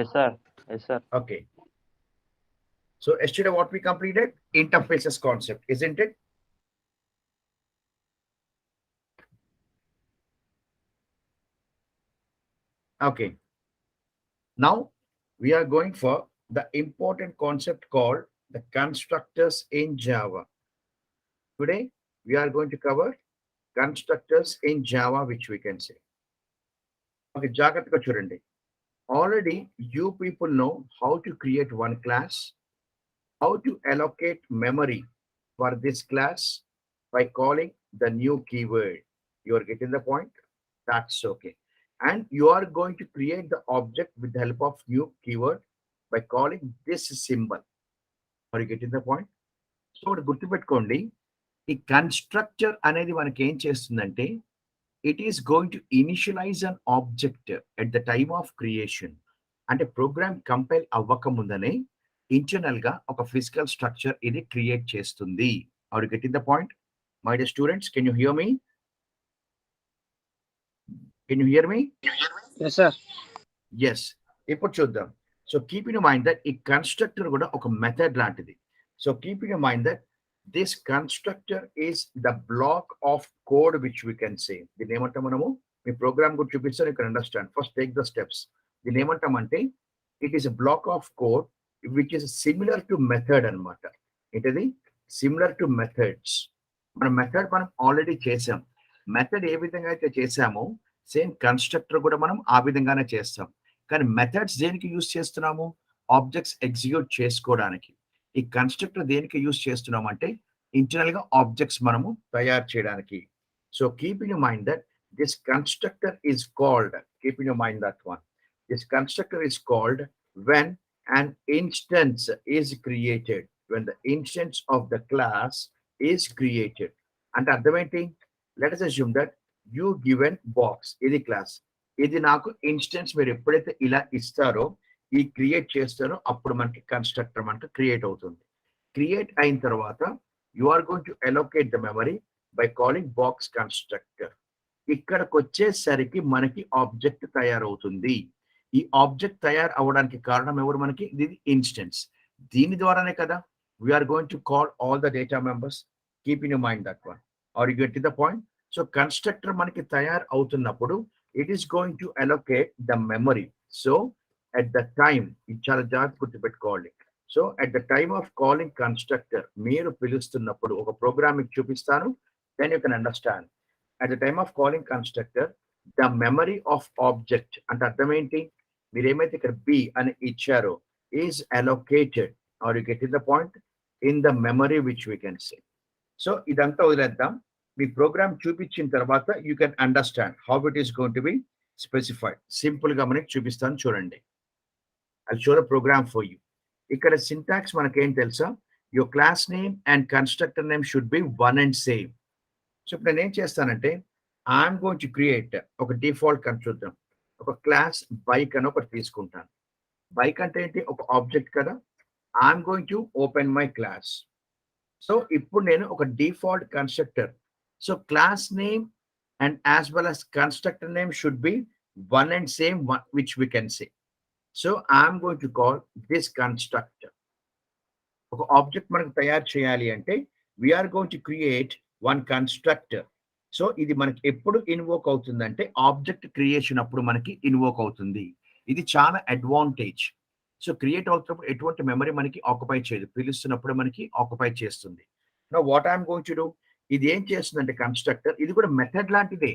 Yes, sir. Yes, sir. Okay. So yesterday what we completed? Interfaces concept, isn't it? Okay. Now we are going for the important concept called the constructors in Java. Today we are going to cover constructors in Java, which we can say. Okay, జాగ్రత్తగా చూడండి. Already you people know how to create one class, how to allocate memory for this class by calling the new keyword. You are getting the point? That's okay. And you are going to create the object with the help of new keyword by calling this symbol. Are you getting the point? So ఒకటి గుర్తుపెట్టుకోండి, ఈ constructor అనేది మనకి ఏం చేస్తుందంటే it is going to initialize an object at the time of creation. అంటే program compile అవ్వక ముందనే ఇంటర్నల్ గా ఒక ఫిజికల్ స్ట్రక్చర్ ఇది క్రియేట్ చేస్తుంది. Are you getting the point? My dear students, can you hear me? Can you hear me? Yes, sir. Yes. ఇప్పుడు చూద్దాం. So keep in mind that ఈ కన్స్ట్రక్టర్ కూడా ఒక మెథడ్ లాంటిది. So keep in mind that this constructor is the black of code which we can సే. దీన్ని ఏమంటాం మనము? మీ programme కూడా చూపిస్తాను, you can understand. First take the steps. దీన్ని ఏమంటామంటే it is a black of code which is similar to method అనమాట. ఏంటది? Similar to methods. మనం ఆల్రెడీ చేసాం. మెథడ్ ఏ విధంగా అయితే చేసామో సేమ్ కన్స్ట్రక్టర్ కూడా మనం ఆ విధంగానే చేస్తాం. కానీ మెథడ్స్ దేనికి యూజ్ చేస్తున్నాము? ఆబ్జెక్ట్స్ ఎగ్జిక్యూట్ చేసుకోవడానికి. ఈ కన్స్ట్రక్టర్ దేనికి యూజ్ చేస్తున్నాం అంటే ఇంటర్నల్ గా ఆబ్జెక్ట్స్ మనము తయారు చేయడానికి. So keep in mind that this constructor is called, keep in mind that one, this constructor is called when an instance is created, when the instance of the class is created. అంటే అర్థం ఏంటి? Let us assume that you given box, ఇది class, ఇది నాకు instance మీరు ఎప్పుడైతే ఇలా ఇస్తారో, ఈ క్రియేట్ చేస్తారో అప్పుడు మనకి కన్స్ట్రక్టర్ మనకి క్రియేట్ అవుతుంది. క్రియేట్ అయిన తర్వాత you are going to allocate the memory by calling box constructor. ఇక్కడికి వచ్చేసరికి మనకి ఆబ్జెక్ట్ తయారవుతుంది. ఈ ఆబ్జెక్ట్ తయారు అవడానికి కారణం ఎవరు? మనకి ఇది ఇన్స్టెన్స్. దీని ద్వారానే కదా we're going to call all the data members. Keep in mind that one. Are you get the point? So constructor మనకి తయారు అవుతున్నప్పుడు it is going to allocate the memory. So at the time, ఇది చాలా జాగ్రత్త గుర్తుపెట్టుకోవాలి. So at the time of calling constructor, మీరు పిలుస్తున్నప్పుడు ఒక ప్రోగ్రామ్ మీకు చూపిస్తాను, then you can understand. At the time of calling constructor the memory of object అంటే అర్థం ఏంటి? మీరు ఏమైతే ఇక్కడ బి అని ఇచ్చారో is allocated. Are you get the point? In the memory which we can say. So ఇదంతా వదిలేద్దాం. మీ ప్రోగ్రామ్ చూపించిన తర్వాత you can understand how it is going to be specified. Simple గా మనకి చూపిస్తాను చూడండి. I show the program for you. ఇక్కడ సింటాక్స్ మనకేం తెలుసా? Your class name and constructor name should be one and same. So ఇప్పుడు నేను ఏం చేస్తానంటే ఐఎమ్ గోయింగ్ టు క్రియేట్ ఒక డిఫాల్ట్ కన్స్ట్రక్టర్, ఒక క్లాస్ బైక్ అని ఒకటి తీసుకుంటాను. బైక్ అంటే ఏంటి? ఒక ఆబ్జెక్ట్ కదా. I'm going to open my class. So ఇప్పుడు నేను ఒక default constructor. So class name and as well as constructor name should be one and same, which we can say. So I'm going to call this constructor. ఒక object మనకు తయారు చేయాలి అంటే we're going to create one constructor. So ఇది మనకి ఎప్పుడు invoke అవుతుందంటే object creation అప్పుడు మనకి ఇన్వోక్ అవుతుంది. ఇది చాలా అడ్వాంటేజ్. సో క్రియేట్ అవుతున్నప్పుడు ఎటువంటి మెమరీ మనకి ఆక్యుపై చేయదు, పిలుస్తున్నప్పుడు మనకి ఆక్యుపై చేస్తుంది. Now what I'm going to do, ఇది ఏం చేస్తుందంటే కన్స్ట్రక్టర్, ఇది కూడా మెథడ్ లాంటిదే.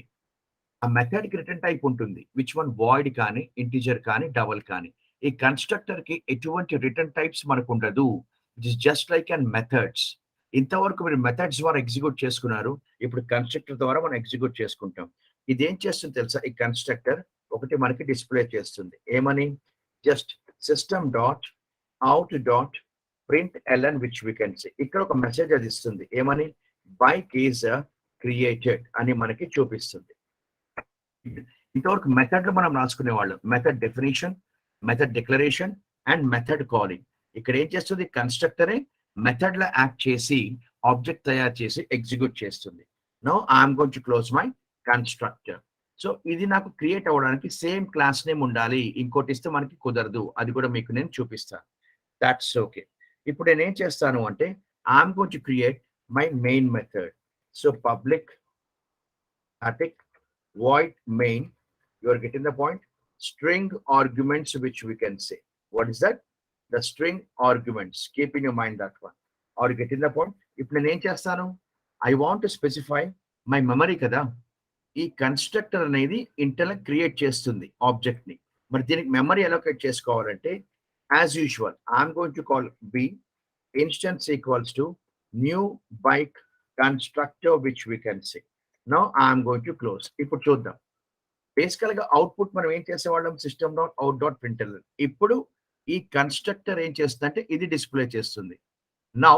ఆ మెథడ్ కి రిటర్న్ టైప్ ఉంటుంది, విచ్ వన్ వాయిడ్ కానీ ఇంటిజర్ కానీ డబల్ కానీ. ఈ కన్స్ట్రక్టర్ కి ఎటువంటి రిటర్న్ టైప్స్ మనకు ఉండదు. It is just like and methods. ఇంతవరకు మీరు మెథడ్స్ ద్వారా ఎగ్జిక్యూట్ చేసుకున్నారు, ఇప్పుడు కన్స్ట్రక్టర్ ద్వారా మనం ఎగ్జిక్యూట్ చేసుకుంటాం. ఇది ఏం చేస్తుంది తెలుసా? ఈ కన్స్ట్రక్టర్ ఒకటి మనకి డిస్ప్లే చేస్తుంది. ఏమని? Just system dot out dot print L N which we can say. ఇక్కడ ఒక మెసేజ్ అది ఇస్తుంది. ఏమని? బైక్ ఈజ్ క్రియేటెడ్ అని మనకి చూపిస్తుంది. ఇంతవరకు మెథడ్ లో మనం రాసుకునే వాళ్ళం method definition, method declaration and method calling. ఇక్కడ ఏం చేస్తుంది? కన్స్ట్రక్టరే మెథడ్ లో యాక్ట్ చేసి ఆబ్జెక్ట్ తయారు చేసి ఎగ్జిక్యూట్ చేస్తుంది. Now I'm going to close my constructor. So ఇది నాకు క్రియేట్ అవ్వడానికి సేమ్ క్లాస్ నేమ్ ఉండాలి, ఇంకోటి ఇస్తే మనకి కుదరదు, అది కూడా మీకు నేను చూపిస్తాను. That's okay. ఇప్పుడు నేను ఏం చేస్తాను అంటే I'm going to create my main method. So public static void main, you are getting the point, string arguments which we can say. What is that? The string arguments. Keep in your mind that one. Are you getting the point? ఇప్పుడు నేను ఏం చేస్తాను, I want to specify my memory కదా. ఈ constructor అనేది ఇంటర్లో create చేస్తుంది object ని. మరి దీనికి మెమరీ అలోకేట్ చేసుకోవాలంటే as usual I'm going to call B instance equals to new bike constructor which we can say. Now I'm going to close. ఇప్పుడు చూద్దాం. బేసికల్ గా అవుట్పుట్ మనం ఏం చేసేవాళ్ళం, system dot out dot println. ఇప్పుడు ఈ constructor ఏం చేస్తుందంటే ఇది డిస్ప్లే చేస్తుంది. Now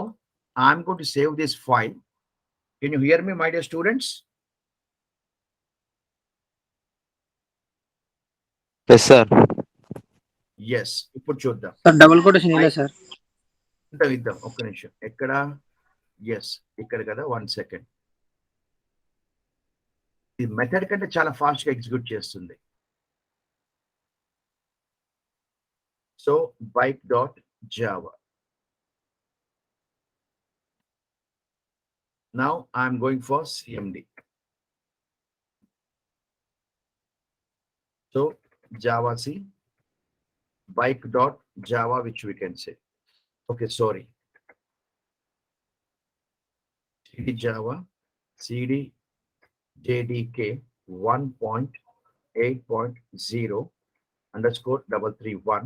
I'm going to save this file. Can you hear me my dear students? Yes sir. Yes. ఇప్పుడు చూద్దాం. సార్ డబుల్ కొటేషన్ ఇలా సార్. ఇద్దాం ఒక్క నిమిషం. ఎక్కడ? ఎస్ ఇక్కడ కదా, 1 సెకండ్. ఈ మెథడ్ కంటే చాలా ఫాస్ట్ గా ఎగ్జిక్యూట్ చేస్తుంది. So bike dot java. Now I'm going for CMD. So javac bike dot java which we can say. Okay, sorry. cd java cd jdk 1.8.0 underscore 331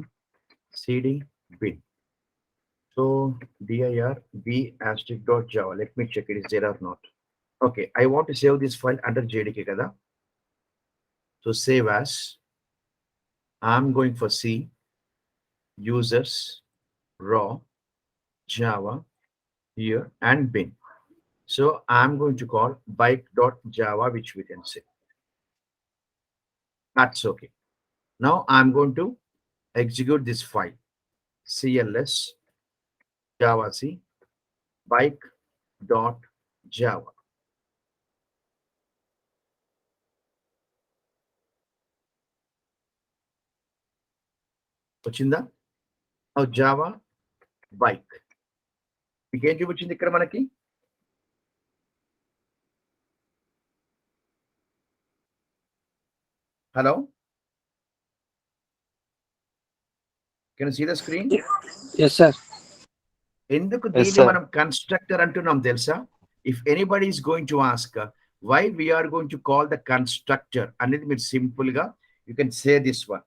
cd bin. So dir b asterisk dot java. Let me check it is there or not. Okay, I want to save this file under jdk kada. So save as. I'm going for c users raw java here and bin. So I'm going to call bike.java which we can say. That's okay. Now I'm going to execute this file cls java c bike.java. వచ్చిందా? Java bike మీకేం చూపించింది ఇక్కడ మనకి? Hello, can you see the screen? Yes sir. ఎందుకు దీన్ని మనం constructor అంటున్నాం తెలుసా? If anybody is going to ask why we're going to call the constructor అనేది మీరు సింపుల్ గా you can say this one.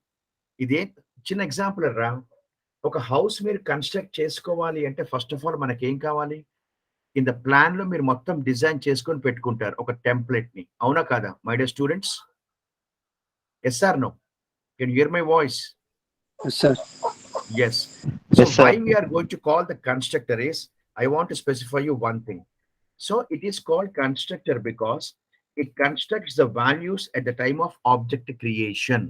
ఇదే చిన్న ఎగ్జాంపుల్ రా. ఒక హౌస్ మీరు కన్స్ట్రక్ట్ చేసుకోవాలి అంటే ఫస్ట్ ఆఫ్ ఆల్ మనకి ఏం కావాలి? ఇన్ ద ప్లాన్ లో మీరు మొత్తం డిజైన్ చేసుకొని పెట్టుకుంటారు ఒక టెంప్లెట్ ని, అవునా కాదా my dear students? Yes or no? Can you hear my voice? Yes sir. Yes. So why we are going to call the constructor is, I want to specify you one thing. So it is called constructor because it constructs the values at the time of object creation.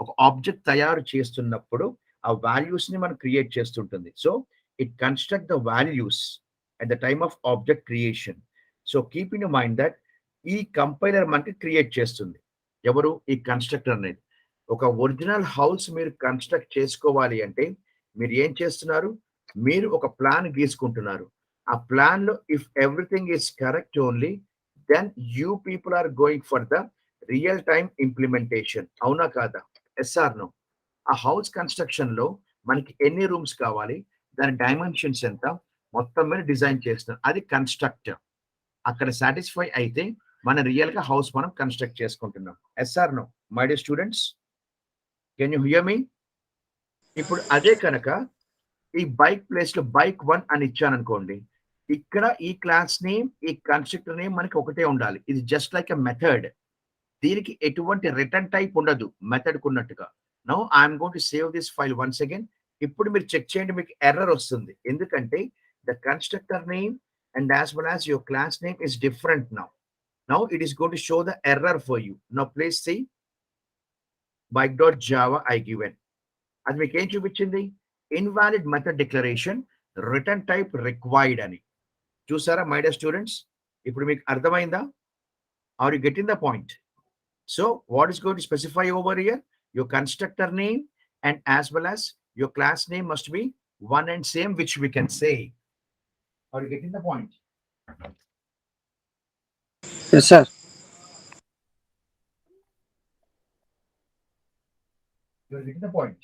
ఒక object తయారు చేస్తున్నప్పుడు ఆ values ని మనం create చేస్తుంటుంది. So it construct the values at the time of object creation. So keep in mind that ఈ compiler మనకి create చేస్తుంది. ఎవరు? ఈ కన్స్ట్రక్టర్ అనేది. ఒక ఒరిజినల్ హౌస్ మీరు కన్స్ట్రక్ట్ చేసుకోవాలి అంటే మీరు ఏం చేస్తున్నారు? మీరు ఒక ప్లాన్ గీసుకుంటున్నారు. ఆ ప్లాన్ లో if everything is correct only then you people are going for the real time implementation, అవునా కాదా? Yes or no? ఆ హౌస్ కన్స్ట్రక్షన్ లో మనకి ఎన్ని రూమ్స్ కావాలి, దాని డైమెన్షన్స్ ఎంత, మొత్తం మీద డిజైన్ చేస్తున్నారు, అది కన్స్ట్రక్టర్. అక్కడ సాటిస్ఫై అయితే మన రియల్ గా హౌస్ మనం కన్స్ట్రక్ట్ చేసుకుంటున్నాం. Yes or no my dear students? Can you hear me? ఇప్పుడు అదే కనుక ఈ బైక్ ప్లేస్ లో బైక్ 1 అని ఇచ్చాను అనుకోండి, ఇక్కడ ఈ క్లాస్ నేమ్ ఈ కన్స్ట్రక్టర్ నేమ్ మనకి ఒకటే ఉండాలి. ఇది జస్ట్ లైక్ ఎ మెథడ్. దీనికి ఎటువంటి రిటర్న్ టైప్ ఉండదు మెథడ్ కున్నట్టుగా. Now I'm going to save this file once again. ఇప్పుడు మీరు చెక్ చేయండి, మీకు ఎర్రర్ వస్తుంది. ఎందుకంటే the constructor name and as well as your class name is different now. Now it is going to show the error for you. Now please see bike.java I given. అది మీకు ఏం చూపించింది? Invalid method declaration, return type required అని. చూసారా my dear students? ఇప్పుడు మీకు అర్థమైందా? Are you getting the point? So what is going to specify over here? Your constructor name and as well as your class name must be one and same, which we can say. Are you getting the point? Yes, sir. You're getting the point.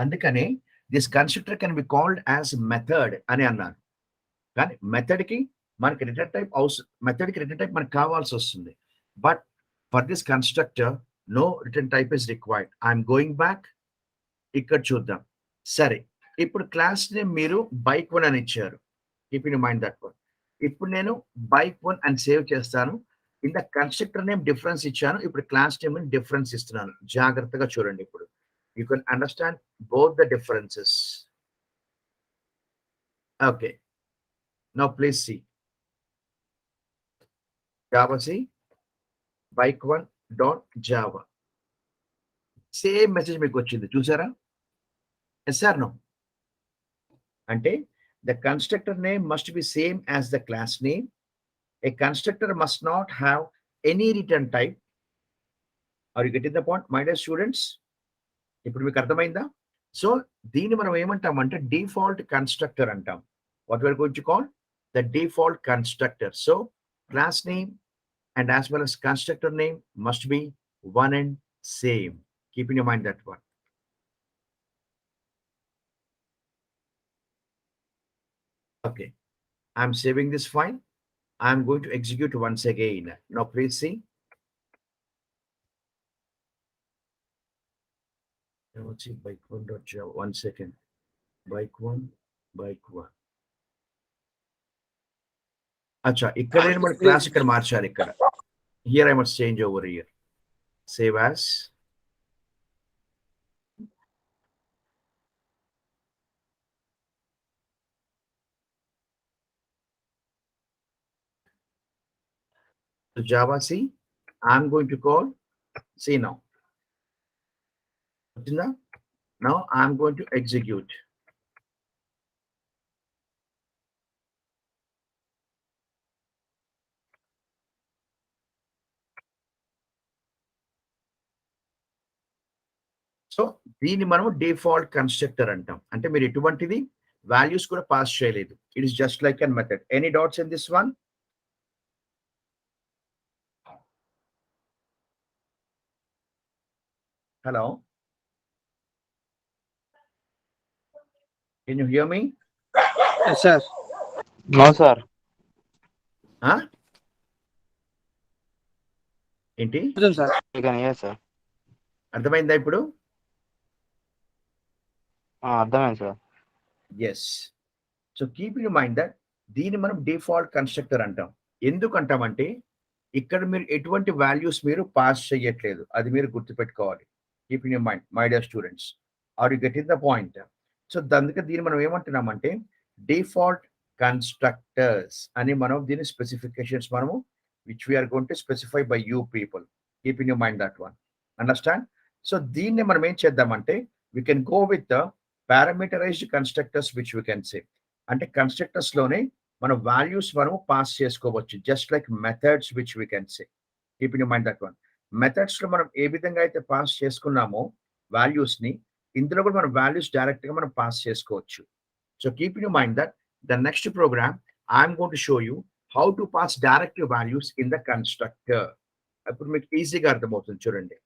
అందుకనే this constructor can be called as method అని అన్నారు. కానీ method కి మనకి return type method కి return type మనకు కావాల్సి వస్తుంది. But for this constructor no return type is required. I'm going back. ఇక్కడ చూద్దాం. సరే, ఇప్పుడు క్లాస్ నేమ్ మీరు బైక్ 1 అని ఇచ్చారు. Keep in mind that one. ఇప్పుడు నేను బైక్ 1 అని సేవ్ చేస్తాను. In the constructor name difference ఇచ్చాను. ఇప్పుడు క్లాస్ నేమ్ డిఫరెన్స్ ఇస్తున్నాను. జాగ్రత్తగా చూడండి. ఇప్పుడు you can understand both the differences. Okay, now please see Java C bike1.java same message మీకు వచ్చింది చూసారా? yes or no? అంటే the constructor name must be same as the class name. A constructor must not have any return type. Are you getting the point, my dear students? ఇప్పుడు మీకు అర్థమైందా? So దీన్ని మనం ఏమంటామంటే డిఫాల్ట్ కన్స్ట్రక్టర్ అంటాం. What we're going to call the default constructor. So class name and as well as constructor name must be one and same. Keep in your mind that one. Okay, I'm saving this file. I'm going to execute once again. Now please see. Let's see bike1.java. 1 second. bike1. అచ్చా, ఇక్కడ నేను మన class ఇక్కడ మార్చాలి. ఇక్కడ here I must change over here. Save as. Java C, I'm going to call C now. Now I'm going to execute. So దీన్ని మనం default constructor అంటాం. అంటే మీరు ఎటువంటిది వాల్యూస్ కూడా పాస్ చేయలేదు. It is just like an method. Any dots in this one? Hello, can you hear me? Yes, sir. No, sir. ఏంటి Present, sir. You can hear, sir. అర్థమైందా ఇప్పుడు? అర్థమైంది sir. Yes. So keep in mind that దీన్ని మనం default constructor అంటాం. ఎందుకు అంటామంటే ఇక్కడ మీరు ఎటువంటి వాల్యూస్ మీరు పాస్ చేయట్లేదు. అది మీరు గుర్తుపెట్టుకోవాలి. Keep in mind my dear students. Are you getting the point? So అందుకే దీన్ని మనం ఏమంటున్నామంటే డిఫాల్ట్ కన్స్ట్రక్టర్స్ అని మనం దీని స్పెసిఫికేషన్స్ మనము which we're going to specify by you people. Keep in mind that one. Understand? So దీన్ని మనం ఏం చేద్దామంటే we can go with the parameterized constructors which we can say. అంటే కన్స్ట్రక్టర్స్ లోనే మన వాల్యూస్ మనం పాస్ చేసుకోవచ్చు. Just like methods which we can say. Keep in mind that one. Methods లో మనం ఏ విధంగా అయితే పాస్ చేసుకున్నామో వాల్యూస్ ని, ఇందులో కూడా మనం వాల్యూస్ డైరెక్ట్ గా మనం పాస్ చేసుకోవచ్చు. So keep in mind that the next program I'm going to show you how to pass direct values in the constructor. ఇప్పుడు మీకు ఈజీగా అర్థమవుతుంది. చూడండి,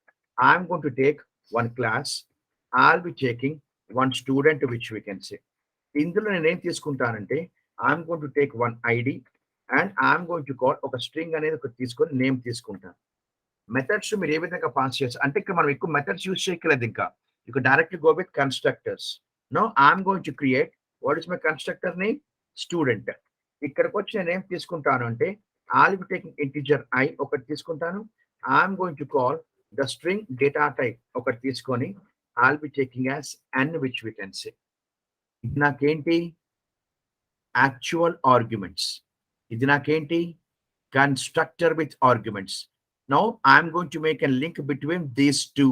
I'm going to take one class. I'll be taking one student which we can say. ఇందులో నేను ఏం తీసుకుంటానంటే I'm going to take one ID and I'm going to call ఒక స్ట్రింగ్ అనేది ఒకటి తీసుకొని నేమ్ తీసుకుంటాను. మెథడ్స్ మీరు ఏ విధంగా పాస్ చేస్తారు అంటే ఇక్కడ మనం ఎక్కువ మెథడ్స్ యూజ్ చేయట్లేదు. ఇంకా you can directly go with constructors. No I'm going to create what is my constructor name student. ఇక్కడికి వచ్చి నేను ఏం తీసుకుంటాను అంటే I'll be taking integer I ఒకటి తీసుకుంటాను. I'm going to call the string data type ఒకటి తీసుకొని I'll be taking as n which we can say. ఇది నాకేంటి? Actual arguments. ఇది నాకేంటి? Constructor with arguments. Now I'm going to make a link between these two.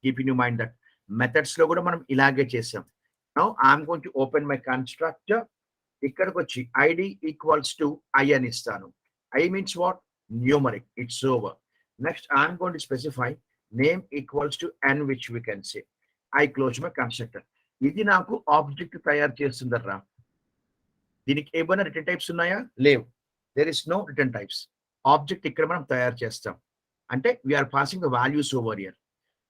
Keep in mind that methods లో కూడా మనం ఇలాగే చేసాం. Now I'm going to open my constructor. ఇక్కడికి వచ్చి ఐడి ఈక్వల్స్ టు ఐ అని ఇస్తాను. I means what? Numeric. It's over. Next, I'm going to specify name equals to n, which we can say. I close my constructor. ఇది నాకు object తయారు చేస్తుందర్రా. దీనికి ఏమైనా return types ఉన్నాయా? లేవు. There is no return types. Object ఇక్కడ మనం తయారు చేస్తాం. అంటే we're passing the values over here.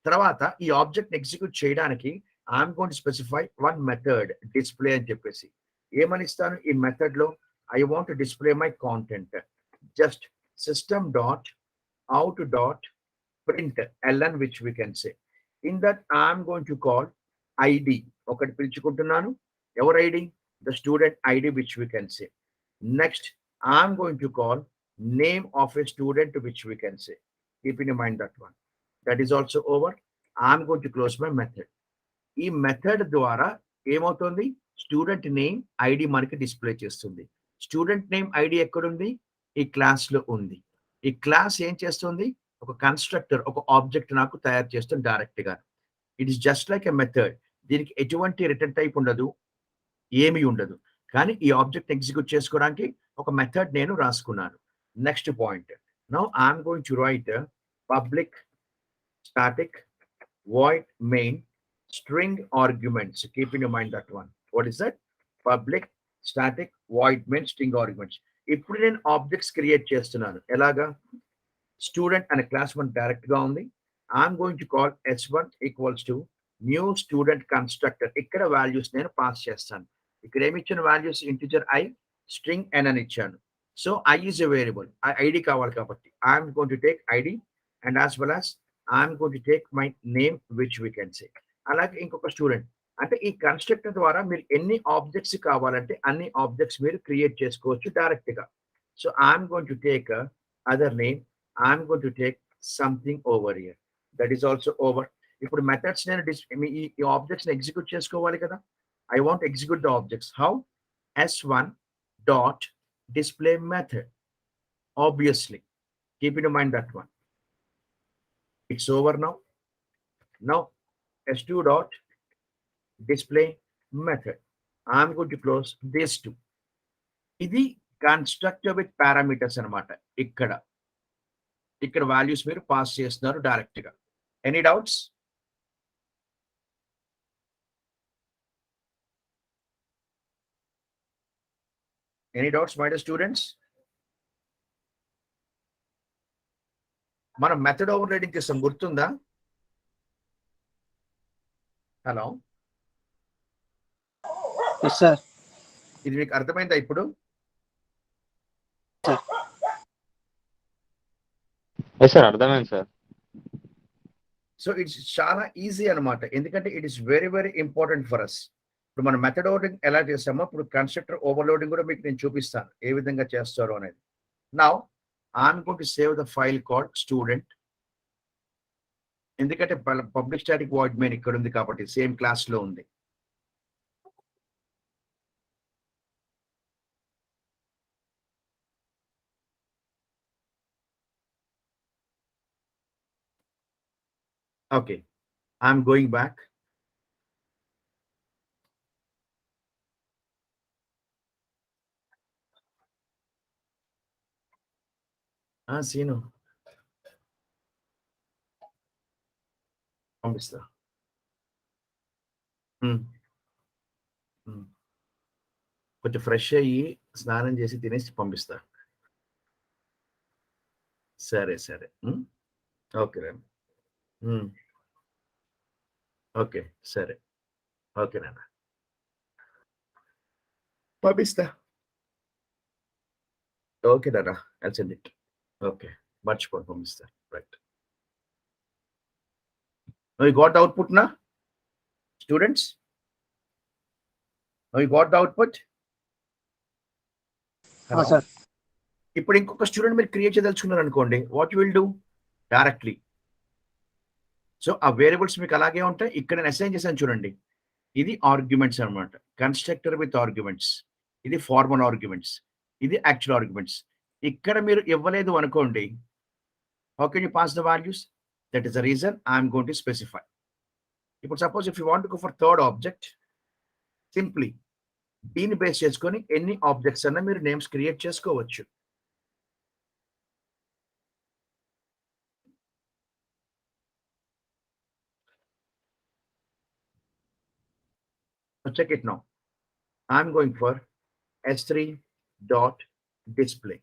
తర్వాత ఈ ఆబ్జెక్ట్ ఎగ్జిక్యూట్ చేయడానికి I'm going to specify one method display అని చెప్పేసి. ఏమని ఇస్తాను ఈ మెథడ్ లో? I want to display my content. Just system.out.print ln, which we can say. In that, I'm going to call ID. ఒకటి పిలుచుకుంటున్నాను. ఎవరు ID? The student ID, which we can say. Next, I'm going to call name of a student, which we can say. Keeping in mind that one. That is also over. I'm going to close my method. ఈ method ద్వారా ఏమవుతుంది? Student name ID మనకి display చేస్తుంది. Student name ID ఎక్కడుంది? ఈ class లో ఉంది. ఈ క్లాస్ ఏం చేస్తుంది? ఒక కన్స్ట్రక్టర్, ఒక ఆబ్జెక్ట్ నాకు తయారు చేస్తుంది డైరెక్ట్ గా. It is just like a method. దీనికి ఎటువంటి రిటర్న్ టైప్ ఉండదు, ఏమీ ఉండదు. కానీ ఈ ఆబ్జెక్ట్ ఎగ్జిక్యూట్ చేసుకోవడానికి ఒక మెథడ్ నేను రాసుకున్నాను. Next point. Now I'm going to right public static void main string arguments. Keeping in mind that one. What is that? Public static void main string arguments. ఇప్పుడు నేను ఆబ్జెక్ట్స్ క్రియేట్ చేస్తున్నాను. ఎలాగా? Student అనే class one direct గా ఉంది. I'm going to call s1 equals to new student constructor. ఇక్కడ values నేను pass చేస్తాను. ఇక్కడ ఏమి ఇచ్చిన values? Integer i, string n అని ఇచ్చాను. So i is a variable. ID కావాలి కాబట్టి I'm going to take ID and as well as I'm going to take my name, which we can సే. అలాగే ఇంకొక స్టూడెంట్. అంటే ఈ కన్స్ట్రక్టర్ ద్వారా మీరు ఎన్ని ఆబ్జెక్ట్స్ కావాలంటే అన్ని ఆబ్జెక్ట్స్ మీరు క్రియేట్ చేసుకోవచ్చు డైరెక్ట్ గా. So I'm going to take other name. I'm going to take something over here. That is also over. ఇప్పుడు మెథడ్స్ నేను ఈ ఆబ్జెక్ట్స్ ఎగ్జిక్యూట్ చేసుకోవాలి కదా. I want execute the objects. How? s1 dot display method. Obviously keep in mind that one. It's over now. Now s2 dot display method. I'm going to close this two. ఇది constructor with parameters అనమాట. ఇక్కడ values మీరు pass చేస్తున్నారు direct గా. Any doubts? Any doubts my dear students? మనం method overriding చేస్తాం, గుర్తుందా? Hello, Yes, sir. ఇది మీకు అర్థమైందా ఇప్పుడు? ఎస్ సార్, అర్థమైంది సార్. సో ఇట్స్ చాలా ఈజీ అనమాట. ఎందుకంటే it is very very important for us. ఇప్పుడు మనం మెథడ్ ఓవర్లోడింగ్ ఎలా చేస్తామో ఇప్పుడు కన్స్ట్రక్టర్ ఓవర్లోడింగ్ కూడా మీకు నేను చూపిస్తాను ఏ విధంగా చేస్తారో అనేది. Now I'm going to save the file called student. ఎందుకంటే పబ్లిక్ స్టాటిక్ వాయిడ్ మెయిన్ ఇక్కడ ఉంది కాబట్టి సేమ్ క్లాస్ లో ఉంది. Okay, I'm going back. సీను పంపిస్తా. కొంచెం ఫ్రెష్ అయ్యి స్నానం చేసి తినేసి పంపిస్తా. సరే సరే, ఓకే రా. ఓకే సరే, ఓకే నాన్న పంపిస్తా. ఓకే నాన్న, I'll send it. ఓకే, మర్చిపోను పంపిస్తా. Right. You got the output now, students? You got the output? Hello? Sir. ఇప్పుడు ఇంకొక స్టూడెంట్ మీరు క్రియేట్ చేయదలుచుకున్నారు అనుకోండి, what you will do? Directly so ఆ వేరియబుల్స్ మీకు అలాగే ఉంటాయి. ఇక్కడ నేను అసైన్ చేశాను చూడండి, ఇది ఆర్గ్యుమెంట్స్ అనమాట. కన్స్ట్రక్టర్ విత్ ఆర్గ్యుమెంట్స్, ఇది ఫార్మల్ ఆర్గ్యుమెంట్స్, ఇది యాక్చువల్ ఆర్గ్యుమెంట్స్. ఇక్కడ మీరు ఇవ్వలేదు అనుకోండి, how can you pass the values? That is the reason I'm going to specify. ఇప్పుడు suppose if you want to go for third object, simply దీన్ని base చేసుకొని ఎన్ని ఆబ్జెక్ట్స్ అన్నా మీరు నేమ్స్ క్రియేట్ చేసుకోవచ్చు. So check it now. I'm going for s3.display.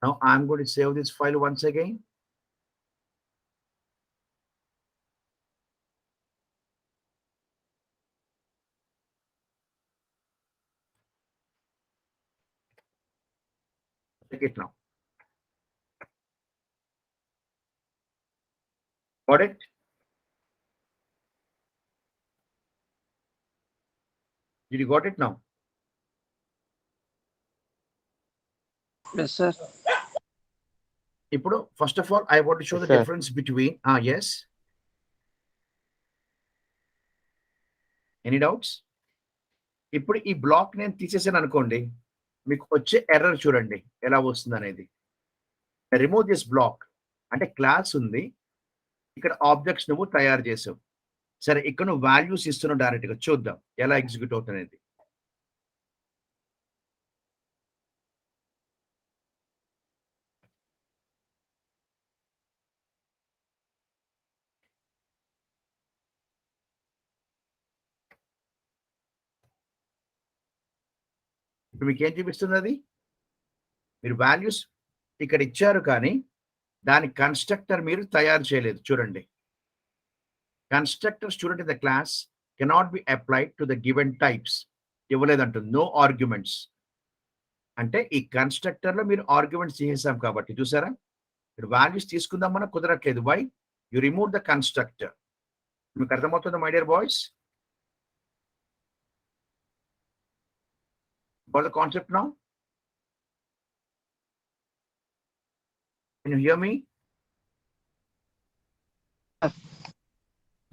Now I'm going to save this file once again. Check it now. Got it? Did you got it now? Yes, sir. ఇప్పుడు first of all, I want to show Yes, the sir. difference between yes. Any doubts? ఇప్పుడు ఈ black నేను తీసేసాను అనుకోండి, మీకు వచ్చే error చూడండి ఎలా వస్తుంది అనేది. రిమూవ్ దిస్ బ్లాక్ అంటే క్లాస్ ఉంది, ఇక్కడ ఆబ్జెక్ట్స్ నువ్వు తయారు చేసావు. సరే, ఇక్కడ నువ్వు వాల్యూస్ ఇస్తున్నావు డైరెక్ట్ గా. చూద్దాం ఎలా ఎగ్జిక్యూట్ అవుతుంది. ఇప్పుడు మీకు ఏం చూపిస్తుంది అది? మీరు వాల్యూస్ ఇక్కడ ఇచ్చారు, కానీ దాని కన్స్ట్రక్టర్ మీరు తయారు చేయలేదు. చూడండి, constructor student in the class cannot be applied to the given types. ఇవ్వలేదంటుంది, నో ఆర్గ్యుమెంట్స్. అంటే ఈ కన్స్ట్రక్టర్ లో మీరు ఆర్గ్యుమెంట్స్ చేసాం కాబట్టి చూసారా, మీరు వాల్యూస్ తీసుకుందాం మనకు కుదరట్లేదు. Why? You remove the constructor. మీకు అర్థమవుతుందా my dear boys? Got the concept now? Can you hear me?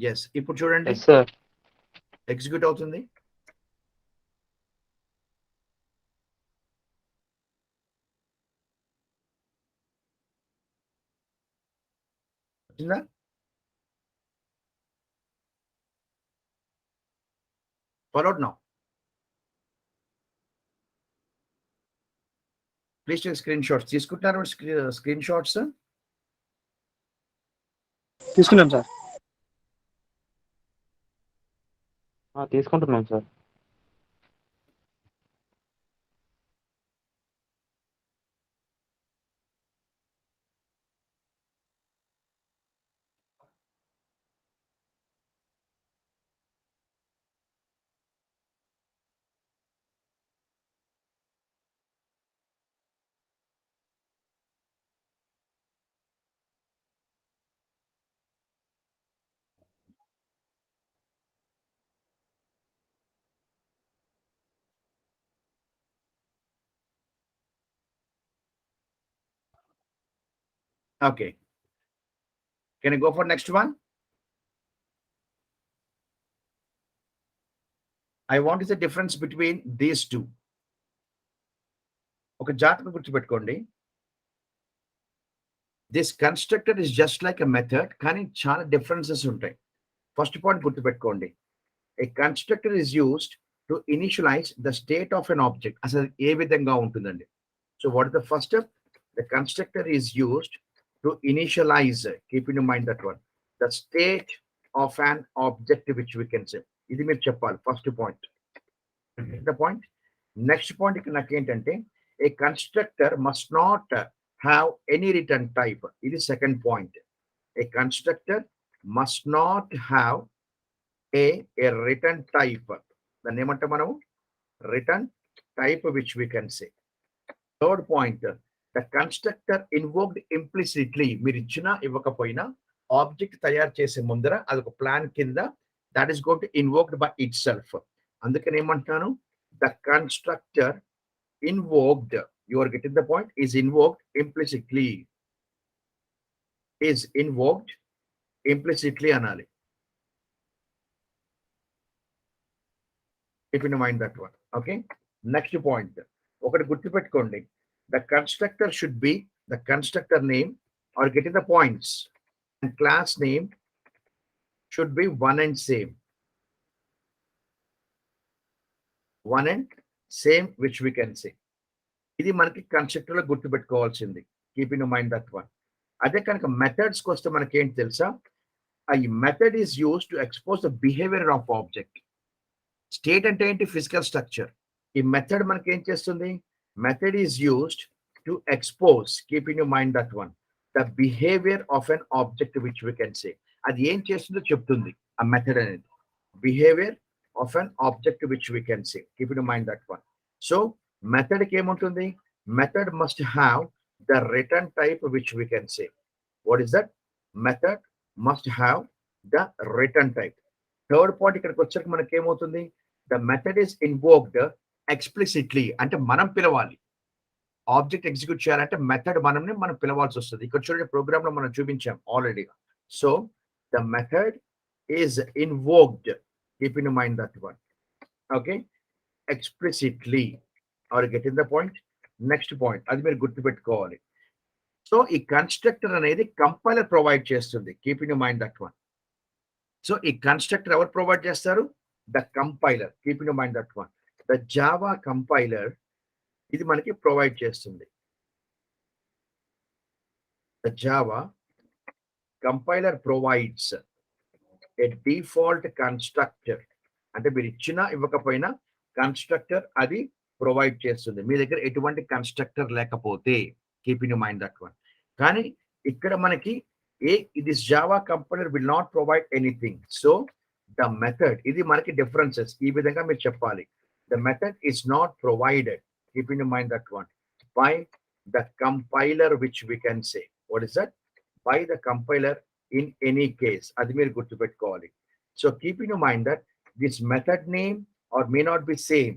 Yes. ఇప్పుడు చూడండి, Yes, sir. ఎగ్జిక్యూట్ అవుతుంది. వచ్చిందా? Followed now. Please take screenshots. తీసుకుంటున్నారు స్క్రీన్ షాట్స్? తీసుకున్నాం సార్. తీసుకుంటున్నాం sir. Okay. Can you go for next one? I want is the difference between these two. ఒక జాతకం గుర్తుపెట్టుకోండి. This constructor is just like a method, కానీ చాలా differences ఉంటాయి. First point గుర్తుపెట్టుకోండి, a constructor is used to initialize the state of an object. అసలు ఏ విధంగా ఉంటుందండి? So what is the first step? The constructor is used to initialize, keep in mind that one, the state of an object which we can say. ఇది మీరు చెప్పాలి first point. The point. Next point ఇక్కడ నాకు ఏంటంటే, a constructor must not have any return type. ఇది second point. A constructor must not have a return type. దాన్ని ఏమంటాం మనము? Return type which we can say. Third point, the constructor invoked implicitly. మీరు ఇచ్చినా ఇవ్వకపోయినా ఆబ్జెక్ట్ తయారు చేసే ముందర అదొక ప్లాన్ కింద that is going to invoked by itself. అందుకని ఏమంటాను? The constructor invoked, you are getting the point, is invoked implicitly. Is invoked implicitly అనాలి. Keep in mind that one. Okay. Next point, ఒకటి గుర్తుపెట్టుకోండి, the constructor should be the constructor name, or getting the points, and class name should be one and same. One and same which we can say. ఇది మనకి constructor లో గుర్తుపెట్టుకోవాల్సింది. Keep in mind that one. అదే కనుక methods కి వస్తే మనకి ఏంటి తెలుసా? a method is used to expose the behavior of object. State అంటే ఏంటి? Physical structure. ఈ మెథడ్ మనకి ఏం చేస్తుంది? Method is used to expose, keep in you mind that one, the behaviour of an object which we can say. అది ఏం చేస్తుందో చెప్తుంది ఆ మెథడ్ అనేది. Behaviour of an object which we can say, keep in you mind that one. So మెథడ్కి ఏముంటుంది? Method must have the return type which we can say. What is that? Method must have the return type. Third point ఇక్కడికి వచ్చాక మనకి ఏమవుతుంది? The method is invoked explicitly, అంటే మనం పిలవాలి. Object execute చేయాలంటే మెథడ్ మనం పిలవాల్సి వస్తుంది. ఇక్కడ చూడండి, ప్రోగ్రామ్ లో మనం చూపించాం ఆల్రెడీగా. So the method is invoked, keep in mind that one. Okay, explicitly. Or get in the point. Next point, అది మీరు గుర్తుపెట్టుకోవాలి. సో ఈ కన్స్ట్రక్టర్ అనేది కంపైలర్ ప్రొవైడ్ చేస్తుంది, keep in mind that one. So ఈ కన్స్ట్రక్టర్ ఎవరు ప్రొవైడ్ చేస్తారు? The compiler, keep in mind that one. The Java compiler ఇది మనకి ప్రొవైడ్ చేస్తుంది. The Java compiler provides a default constructor. అంటే మీరు ఇచ్చినా ఇవ్వకపోయినా కన్స్ట్రక్టర్ అది ప్రొవైడ్ చేస్తుంది. మీ దగ్గర ఎటువంటి కన్స్ట్రక్టర్ లేకపోతే, keep in mind that one. కానీ ఇక్కడ మనకి this Java compiler will not provide anything. So the method, ఇది మనకి differences. ఈ విధంగా మీరు చెప్పాలి. The method is not provided, keep in mind that one, by the compiler which we can say. What is that? By the compiler in any case. అది మీరు గుర్తుపెట్టుకోవాలి. So keep in mind that this method name or may not be same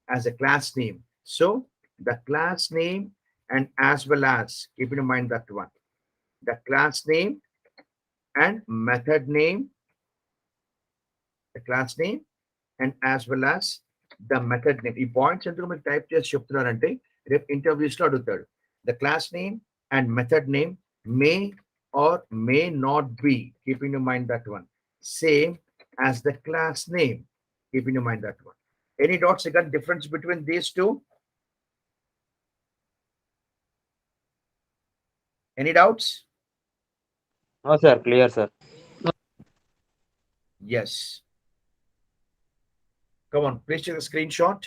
as a class name. So the class name and as well as, keep in mind that one, the class name and method name, the class name and as well as the method name. ఈ points ఎందుకు మీరు type చేసి చెప్తున్నారంటే రేపు interviews లో అడుగుతాడు. The class name and method name may or may not be, keeping in mind that one, same as the class name, keeping in mind that one. Any dots? Again, difference between these two? Any doubts? No, sir. Clear, sir. Yes. Come on, please take a screenshot.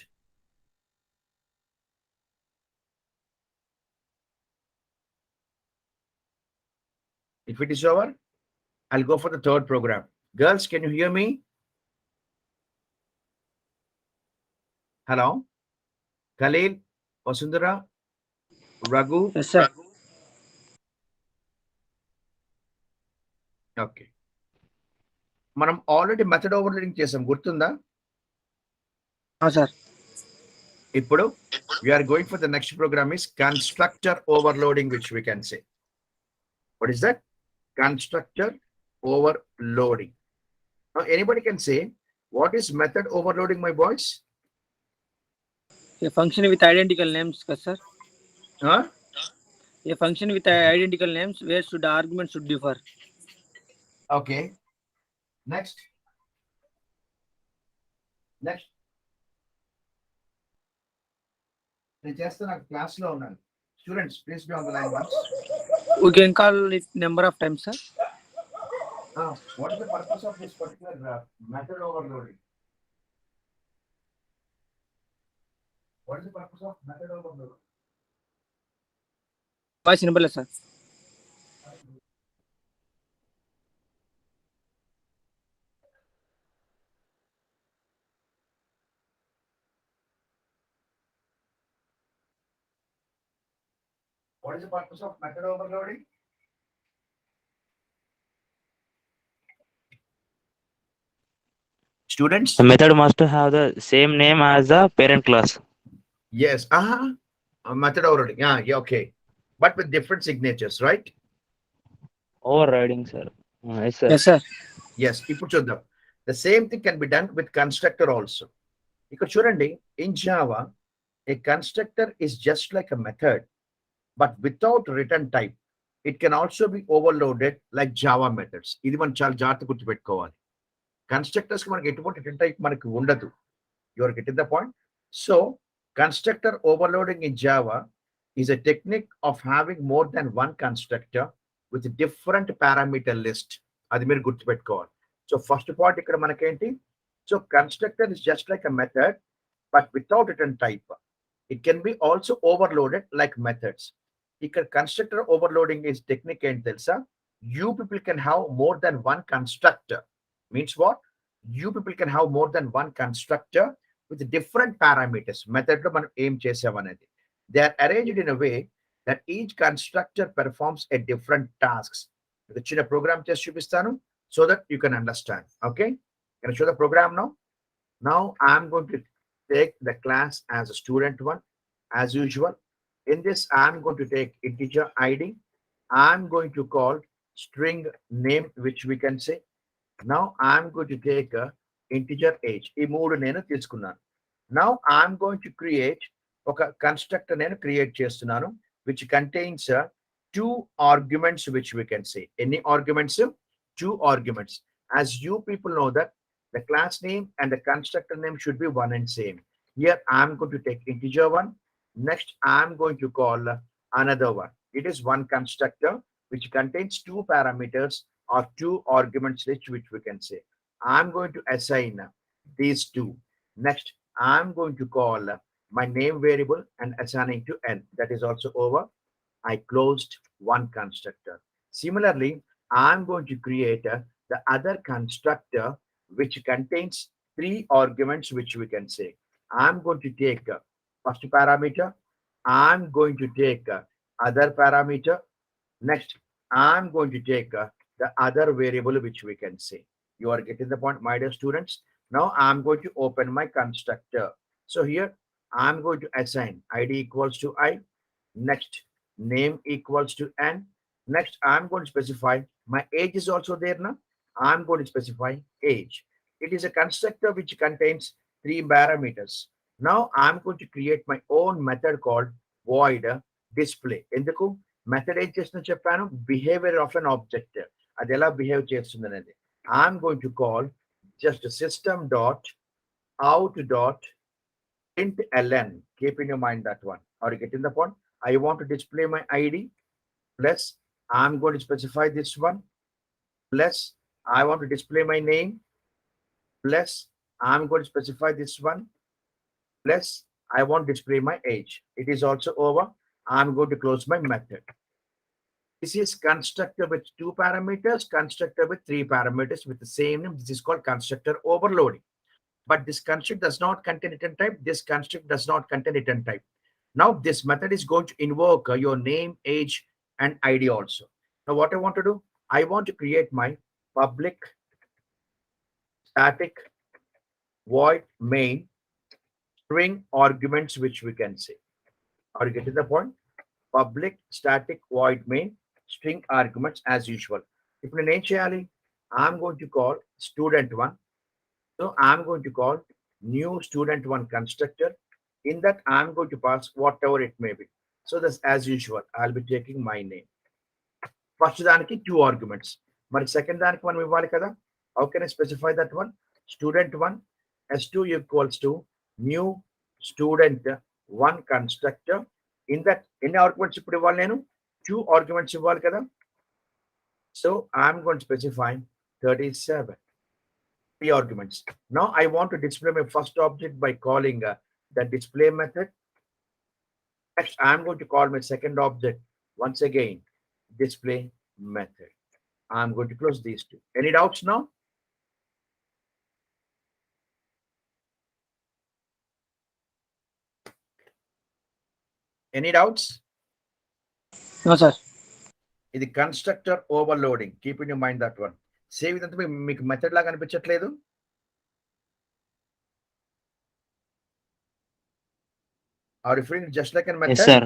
If it is over, I'll go for the third program. Girls, can you hear me? Hello? Khalil, Vasundhara, Raghu? Yes, sir. Okay, మనం already method overloading చేసాం, గుర్తుందా? Sir. ఇప్పుడు we're going for the next program is constructor overloading which we can say. What is that? Constructor overloading. Anybody can say what is method overloading, my boys? A function with identical names, sir. A function with identical names where should the argument should differ. Okay. Next. నేను చేస్తున్న class లో ఉన్నాను. Students, please be on the line once. We can call it number of times, sir. What is the purpose of this particular method overloading? What is the purpose of method overloading? Voice number, sir. What is the purpose of method overloading? Students? The method must have the same name as the parent class. Yes. Method overloading. Yeah, okay. But with different signatures, right? Overriding, sir. Yes, sir. Yes, sir. Yes. ఇప్పుడు చూద్దాం. The same thing can be done with constructor also. ఇక్కడ చూడండి, in Java, a constructor is just like a method, but without return type. It can also be overloaded like Java methods. ఇది మనం చాలా జాగ్రత్తగా గుర్తుపెట్టుకోవాలి. Constructors కి మనకి ఎటువంటి రిటర్న్ టైప్ మనకి ఉండదు. You are getting the point. So constructor overloading in Java is a technique of having more than one constructor with different parameter list. అది మీరు గుర్తుపెట్టుకోవాలి. సో ఫస్ట్ పాయింట్ ఇక్కడ మనకేంటి, so constructor is just like a method but without return type. It can be also overloaded like methods. ఇక్కడ constructor overloading is technique ఏంటి తెలుసా? You people can have more than one constructor. Means what? You people can have more than one constructor with different parameters. Method lo మనం ఏం చేసామనేది. They are arranged in a way that each constructor performs a different tasks. ఒక చిన్న programme చేసి చూపిస్తాను so that you can understand. Okay? Can I show the program now? Now I'm going to take the class as a student one as usual. In this I'm going to take integer id. I'm going to call string name, which we can say. Now I'm going to take a integer age. ఈ మూడు నేను తీసుకున్నాను. Now I'm going to create ఒక constructor నేను create చేస్తున్నాను which contains two arguments, which we can say. Any arguments? Two arguments. As you people know that the class name and the constructor name should be one and same. Here I'm going to take integer one. Next I'm going to call another one. It is one constructor which contains two parameters or two arguments, which we can say. I'm going to assign these two. Next, I'm going to call my name variable and assigning to n. That is also over. I closed one constructor. Similarly, I'm going to create the other constructor which contains three arguments, which we can say. I'm going to take first parameter. I'm going to take other parameter. Next, I'm going to take the other variable, which we can say. You are getting the point, my dear students. Now I'm going to open my constructor. So here I'm going to assign id equals to I. Next, name equals to n. Next, I'm going to specify my age is also there now. I'm going to specify age. It is a constructor which contains three parameters. Now I'm going to create my own method called void display. ఎందుకు method ఏం చేస్తుందో చెప్పాను, behaviour of an object, అది ఎలా behave చేస్తుంది అనేది. I'm going to call just system dot out dot println. Keep in your mind that one. Are you getting the point? I want to display my id plus I'm going to specify this one plus I want to display my name plus I'm going to specify this one plus I want to display my age. It is also over. I'm going to close my method. This is constructor with two parameters, constructor with three parameters with the same name. This is called constructor overloading. But this construct does not contain return type. This construct does not contain return type. Now this method is going to invoke your name, age, and id also. Now what I want to do, I want to create my public static void main string arguments, which we can say. Are you getting the point? Public static void main string arguments as usual. ఇప్పుడు నేను ఏం చేయాలి, I'm going to call student one. So I'm going to call new student one constructor. In that I'm going to pass whatever it may be. So that's as usual. I'll be taking my name. First దానికి two arguments. మరి second దానికి మనం ఇవ్వాలి కదా. How can I specify that one? Student one s2 equals to new student one constructor. In that ఎన్ని arguments ఇప్పుడు ఇవ్వాలి, నేను two arguments ఇవ్వాలి కదా. So I'm going to specify 37. Three arguments. Now I want to display my first object by calling the display method. Next, I'm going to call my second object once again, display method. I'm going to close these two. Any doubts now? Any doubts? No, sir. ఇది constructor overloading. Keep in you mind that one. Save ఇదంతా మీకు method లాగా అనిపించట్లేదు? Are you feeling just like a method? Yes, sir.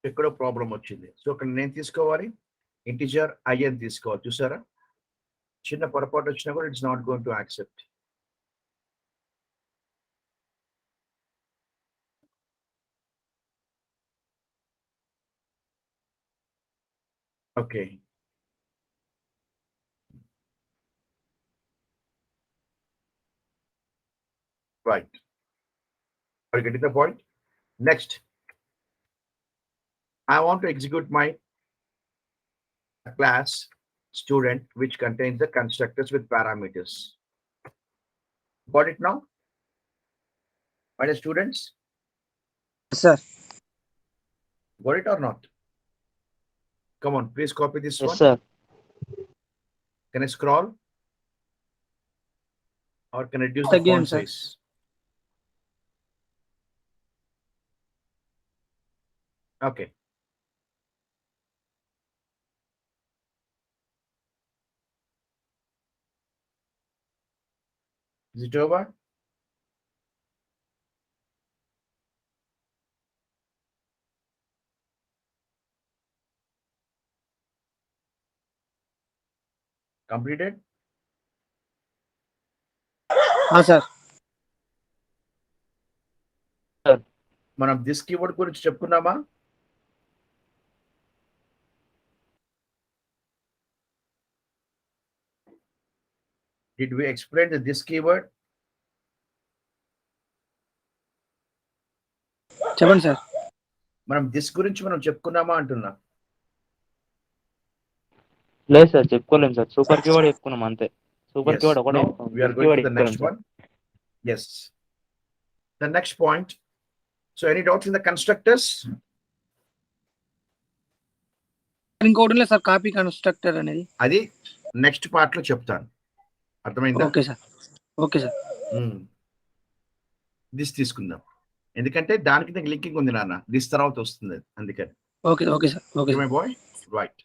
ఎక్కడో problem వచ్చింది. So ఇక్కడ నేను తీసుకోవాలి ఇంటిజర్ ఐఎన్ తీసుకోవాలి. చూసారా, చిన్న పొరపాటు వచ్చినా కూడా it's not going to accept. Okay, right. Are you getting the point? Next, I want to execute my class student which contains the constructors with parameters. Got it now? My dear students, sir. got it or not? Come on, please copy this Yes, one. sir. Can I scroll? Or can I reduce the Again, font sir. size? Okay. Is it over? Completed? Sir. మనం this keyword గురించి చెప్పుకున్నామా? Did we explain this keyword? చెప్పండి sir. మనం this గురించి మనం చెప్పుకున్నామా అంటున్నా. లేదు sir, చెప్పుకోలేము sir. Super keyword చెప్పుకున్నాం అంతే. సూపర్ కీవర్డ్ ఒకటే No, చెప్పుకున్నాం. we are going to the next one. Yes. The next point. So any doubts in the constructors? ఇంకోటి లేదు సార్, కాపీ కన్స్ట్రక్టర్ అనేది. అది నెక్స్ట్ పార్ట్ లో చెప్తాను. అర్థమైందా? Okay sir. Okay sir. This తీసుకుందాం, ఎందుకంటే దానికి లింకింగ్ ఉంది నాన్న. దిస్ తర్వాత వస్తుంది అందుకని. Okay okay sir. Okay my boy, right.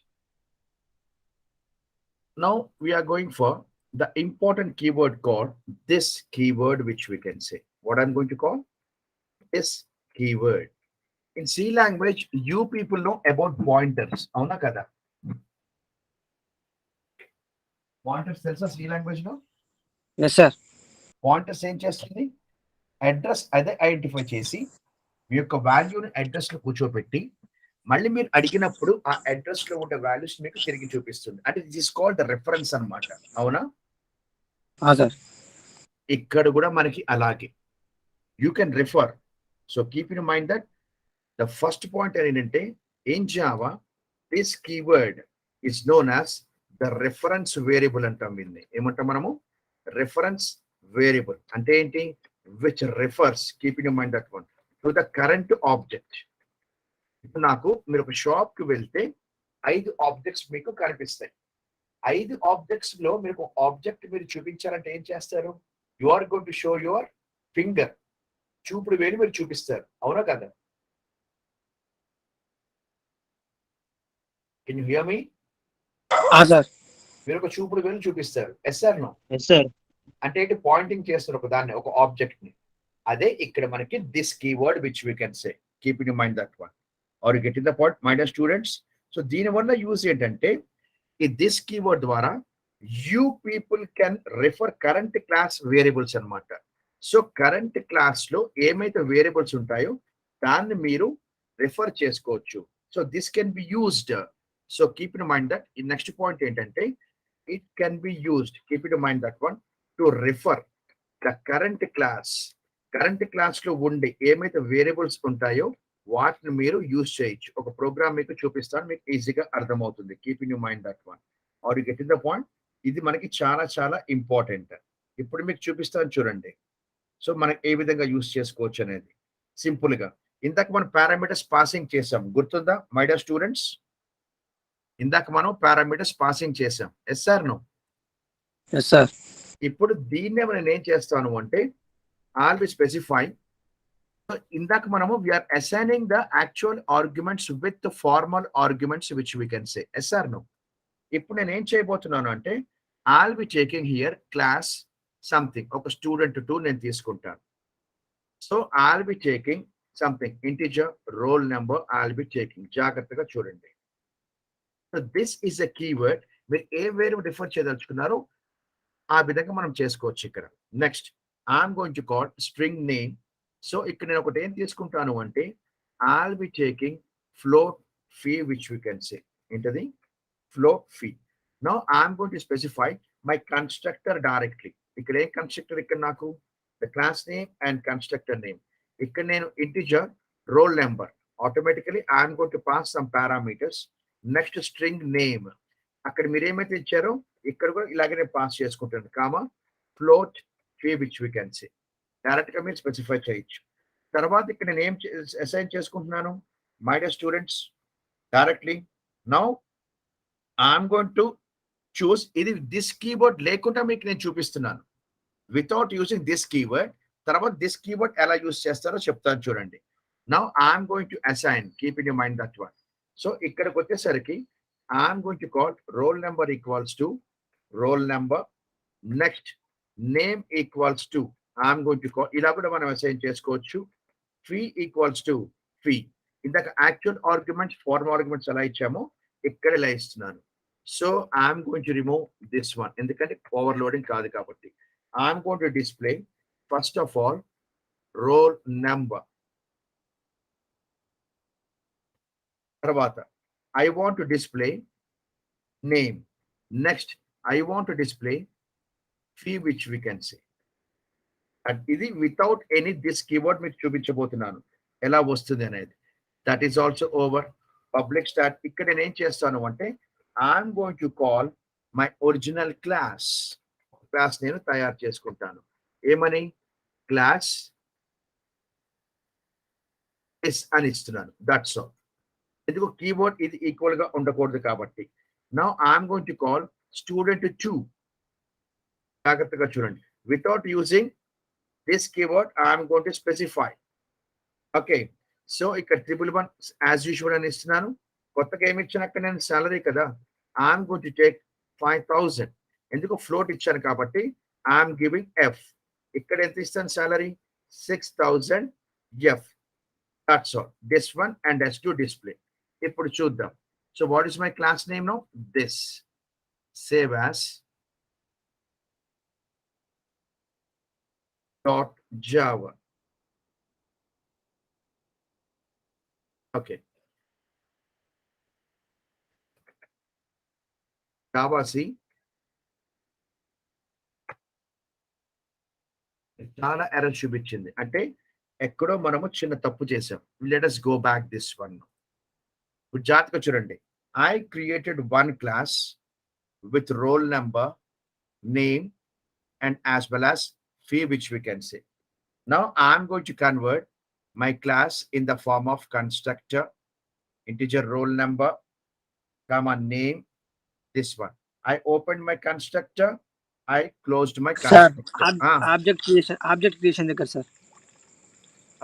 Now we are going for the important keyword called this keyword, which we can say. What I'm going to call this keyword. In C language, you people know about pointers. Avuna kada? Pointers telsa C language no? Yes sir. Pointers ఏం చేస్తుంది? Address అదే identify చేసి మీ యొక్క వాల్యూని address లో కూర్చోబెట్టి మళ్ళీ మీరు అడిగినప్పుడు ఆ అడ్రస్ లో ఉండే వాల్యూస్ మీకు తిరిగి చూపిస్తుంది. అంటే this is called the reference అన్నమాట. అవునా? సార్. ఇక్కడ కూడా మనకి అలాగే you can refer. So keep in mind that the first point ఏంటంటే in Java this keyword is known as the reference variable అంటాం. దీన్ని ఏమంటాం మనము? Reference variable. అంటే ఏంటి? Which refers, keep in mind that one, to the current object. ఇప్పుడు నాకు మీరు ఒక షాప్ కి వెళ్తే 5 ఆబ్జెక్ట్స్ మీకు కనిపిస్తాయి. 5 ఆబ్జెక్ట్స్ లో మీకు ఆబ్జెక్ట్ మీరు చూపించాలంటే ఏం చేస్తారు? You are going to show your finger. చూపుడు వేలు మీరు చూపిస్తారు. అవునా కదా? Can you hear me? Sir. మీరు ఒక చూపుడు వేలు చూపిస్తారు. Yes or no? Yes sir. అంటే ఏంటి? పాయింటింగ్ చేస్తారు ఒక దాన్ని, ఒక ఆబ్జెక్ట్ ని. అదే ఇక్కడ మనకి this keyword which we can say. Keep in mind that one. Are you getting the point my dear students? So దీని వల్ల యూజ్ ఏంటంటే ఈ దిస్ కీవర్డ్ ద్వారా you people can refer current class variables అన్నమాట. సో కరెంట్ క్లాస్ లో ఏమైతే variables ఉంటాయో దాన్ని మీరు రిఫర్ చేసుకోవచ్చు. So this can be used. So keep in mind that. ఈ నెక్స్ట్ పాయింట్ ఏంటంటే it can be used, keep in mind that one, to refer the current class. Current class లో ఉండే ఏమైతే వేరియబుల్స్ ఉంటాయో వాటిని మీరు యూజ్ చేయొచ్చు. ఒక ప్రోగ్రామ్ మీకు చూపిస్తాను, మీకు ఈజీగా అర్థమవుతుంది. Keep in mind that one. Are you getting the point? ఇది మనకి చాలా చాలా ఇంపార్టెంట్. ఇప్పుడు మీకు చూపిస్తాను చూడండి. సో మనకి ఏ విధంగా యూజ్ చేసుకోవచ్చు అనేది సింపుల్ గా. ఇందాక మనం పారామీటర్స్ పాసింగ్ చేసాం, గుర్తుందా మై డియర్ స్టూడెంట్స్? ఇందాక మనం పారామీటర్స్ పాసింగ్ చేసాం. Yes sir no? Yes sir. ఇప్పుడు దీన్నే నేను ఏం చేస్తాను అంటే ఆల్ వి స్పెసిఫై. ఇందాక మనము we're assigning the actual arguments with formal arguments which we can say. Yes or no? ఇప్పుడు నేను ఏం చేయబోతున్నాను అంటే I'll be taking here class something, ఒక స్టూడెంట్ 2 నేను తీసుకుంటాను. So I'll be taking something integer roll number. I'll be taking, జాగ్రత్తగా చూడండి. So this is a keyword మీరు ఏ వేరియబుల్ రిఫర్ చేయదలుచుకున్నారో ఆ విధంగా మనం చేసుకోవచ్చు ఇక్కడ. Next I'm going to call string name. So ఇక్కడ నేను ఒకటి ఏం తీసుకుంటాను అంటే I'll be taking float fee, which we can say into the float fee. Now I'm going to specify my constructor directly. ఇక్కడ ఏ కన్స్ట్రక్టర్ ఇక్కడ నాకు the class name and constructor name. ఇక్కడ నేను integer roll number. Automatically I'm going to pass some parameters. Next string name. అక్కడ మీరు ఏమైతే ఇచ్చారో ఇక్కడ కూడా ఇలాగనే పాస్ చేసుకుంటాను comma float fee which we can say direct గా మీరు స్పెసిఫై చేయొచ్చు. తర్వాత ఇక్కడ నేను ఏం అసైన్ చేసుకుంటున్నాను my dear students directly now I'm going to choose. ఇది దిస్ కీవర్డ్ లేకుండా మీకు నేను చూపిస్తున్నాను వితౌట్ యూజింగ్ దిస్ కీవర్డ్. తర్వాత దిస్ కీవర్డ్ ఎలా యూజ్ చేస్తారో చెప్తాను చూడండి. Now I'm going to assign keep in you mind that one. So ఇక్కడికి వచ్చేసరికి I'm going to call roll number equals to roll number. Next name equals to I'm going to call ఇలా కూడా మనం assign చేసుకోవచ్చు. fee equals to fee. ఇందాక actual arguments form arguments ఎలా ఇచ్చామో ఇక్కడ ఇలా ఇస్తున్నాను. So I'm going to remove this one ఎందుకంటే ఓవర్లోడింగ్ కాదు కాబట్టి. I'm going to display first of all roll number. తర్వాత I want to display name. Next, I want to display fee, which we can say. And ఇది without any this keyword మీకు చూపించబోతున్నాను ఎలా వస్తుంది అనేది. That is also over. Public stat. ఇక్కడ నేను ఏం చేస్తాను అంటే I'm going to call my original class. Class నేను తయారు చేసుకుంటాను. ఏమని క్లాస్ is అని ఇస్తున్నాను. That's all. ఎందుకు కీవర్డ్ ఇది ఈక్వల్ గా ఉండకూడదు కాబట్టి. Now I'm going to call student 2. జాగ్రత్తగా చూడండి without using this keyword I'm going to specify. Okay so ఇక్కడ 111 యాజ్ యూజువల్ అని ఇస్తున్నాను. కొత్తగా ఏమి ఇచ్చాను నేను సాలరీ కదా. ఐఎమ్ గోయింగ్ టు టేక్ 5000 ఎందుకు ఫ్లోట్ ఇచ్చాను కాబట్టి ఐఎమ్ గివింగ్ ఎఫ్. ఇక్కడ ఎంత ఇస్తాను salary 6000 F. That's all. This one and S2 display. ఇప్పుడు చూద్దాం. So what is my class name now? This. Save as .java. Okay. Java C. చాలా error చూపించింది అంటే ఎక్కడో మనము చిన్న తప్పు చేసాం. Let us go back this one. ఇప్పుడు జాగ్రత్తగా చూడండి. I created one class with roll number, name and as well as fee, which we can say. Now I'm going to convert my class in the form of constructor, integer roll number, comma name, this one. I opened my constructor. I closed my sir constructor. Object creation దగ్గర sir.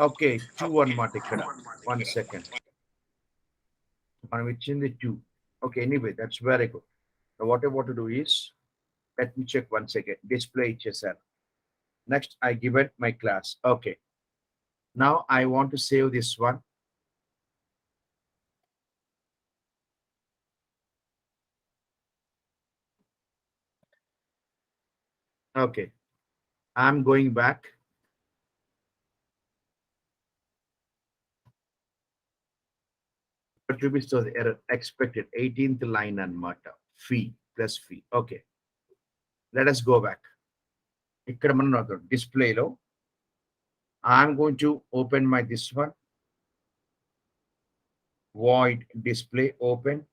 Okay, 2 అన్నమాట ఇక్కడ. 1 second. మనం ఇచ్చింది 2. Okay, anyway, that's very good. Now what I want to do is, let me check once again. Display ఇచ్చేసాను. Next, I give it my class. Okay. Now I want to save this one. Okay. I'm going back. చూపిస్తుంది error expected 18th line అన్నమాట. Fee plus fee. Okay let us go back. ఇక్కడ మనం డిస్ప్లేలో I'm going to open my this one void display open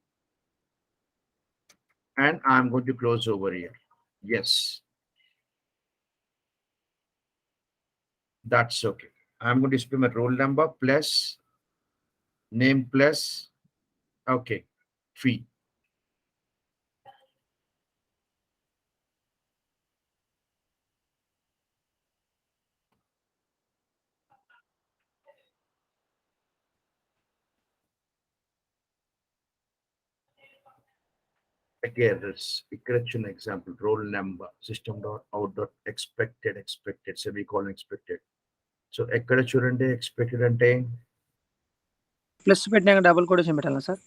and I'm going to close over here. Yes, that's okay. I'm going to display my roll number plus name plus okay fee. Errors. ఇక్కడ చిన్న example roll number system dot out dot expected semicolon expected. So ఎక్కడ చూడండి expected అంటే plus పెట్టినాక double quotation పెట్టాలా sir?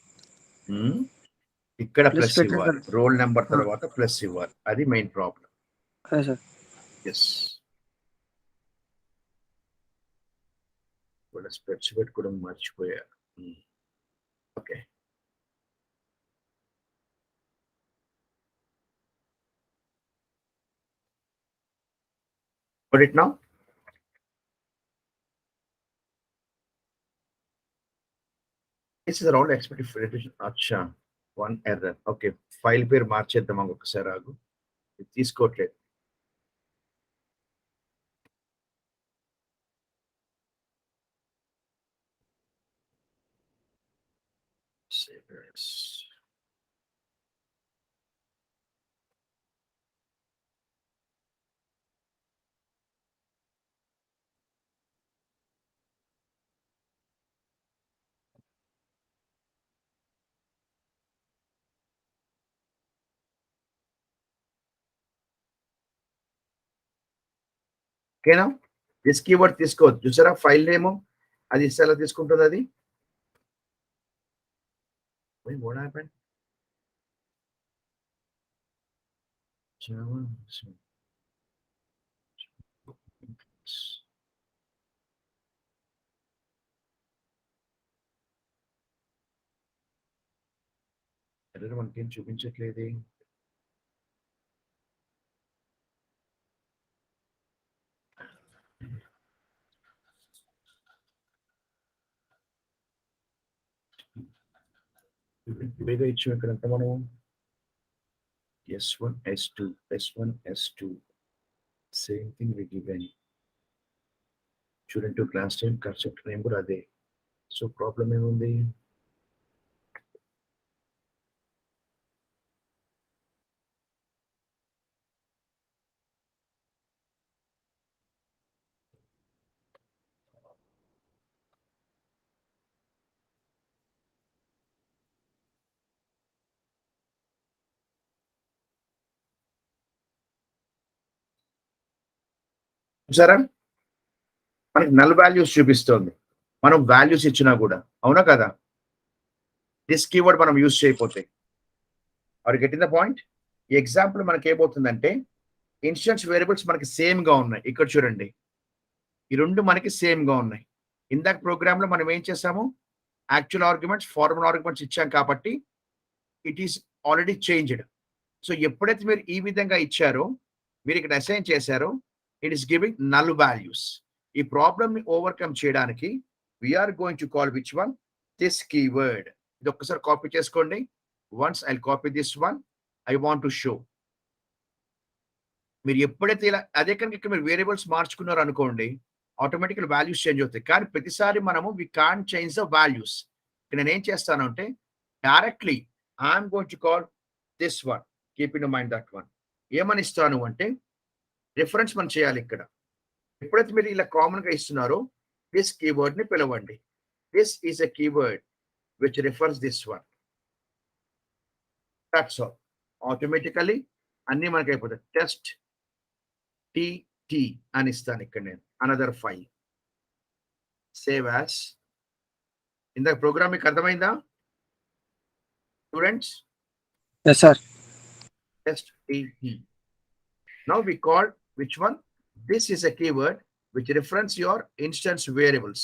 ఇక్కడ Plus plus ఇవ్వాలి, roll number తర్వాత ప్లస్ ఇవ్వాలి. అది మెయిన్ ప్రాబ్లం. sir. ఎస్, కూడా స్పెట్స్ పెట్టుకోవడం మర్చిపోయా. Okay, got it now? This is around expected repetition. అచ్చా, వన్ ఎర్రర్. ఓకే, ఫైల్ పేరు మార్చేద్దాం ఒకసారి, ఆగు, తీసుకోవట్లేదు. ఓకేనా? దిస్ కీవర్డ్ తీసుకోవద్దు, చూసారా ఫైల్ నేమ్ అది ఇస్తే ఎలా తీసుకుంటుంది అది. What happened? ఎర్రర్ మనకేం చూపించట్లేదు. వేగా ఇచ్చాం ఇక్కడ ఎంత మనం, S1 S2 S1 S2 same thing we given. Student class time constructor name కూడా అదే. సో ప్రాబ్లం ఏముంది? చూసారా, మనకి నల్ వాల్యూస్ చూపిస్తుంది మనం వాల్యూస్ ఇచ్చినా కూడా, అవునా కదా? దిస్ కీవర్డ్ మనం యూజ్ చేయకపోతే. Are getting the point? ఈ ఎగ్జాంపుల్ మనకి ఏమవుతుందంటే, ఇన్స్టెన్స్ వేరియబుల్స్ మనకి సేమ్ గా ఉన్నాయి. ఇక్కడ చూడండి, ఈ రెండు మనకి సేమ్ గా ఉన్నాయి. ఇందాక ప్రోగ్రామ్ లో మనం ఏం చేసాము, యాక్చువల్ ఆర్గ్యుమెంట్స్, ఫార్మల్ ఆర్గ్యుమెంట్స్ ఇచ్చాం కాబట్టి it is already changed. So ఎప్పుడైతే మీరు ఈ విధంగా ఇచ్చారో, మీరు ఇక్కడ అసైన్ చేశారో, it is giving null values. ఈ ప్రాబ్లమ్ ని ఓవర్కమ్ చేయడానికి we're going to call which one, this keyword. ఇది ఒక్కసారి కాపీ చేసుకోండి. Once I copy this one, I want to show. మీరు ఎప్పుడైతే ఇలా అదే కనుక ఇక్కడ మీరు వేరియబుల్స్ మార్చుకున్నారు అనుకోండి, ఆటోమేటికల్ వాల్యూస్ చేంజ్ అవుతాయి. కానీ ప్రతిసారి మనము వి కాన్ చేంజ్ ద వాల్యూస్. నేను ఏం చేస్తాను అంటే, directly I'm going to call this one, keep in mind that one. ఏమని ఇస్తాను అంటే, రిఫరెన్స్ మనం చేయాలి ఇక్కడ. ఎప్పుడైతే మీరు ఇలా కామన్ గా ఇస్తున్నారో, దిస్ కీవర్డ్ ని పిలవండి. This is a keyword which refers this one. That's all. Automatically అన్ని మనకి అయిపోతాయి. టెస్ట్ టి అని ఇస్తాను ఇక్కడ నేను, అనదర్ ఫైల్, సేవ్ యాస్. ఇందాక ప్రోగ్రామ్ మీకు అర్థమైందా students? Yes, sir. Test tt. Now we call which one? This is a keyword which reference your instance variables.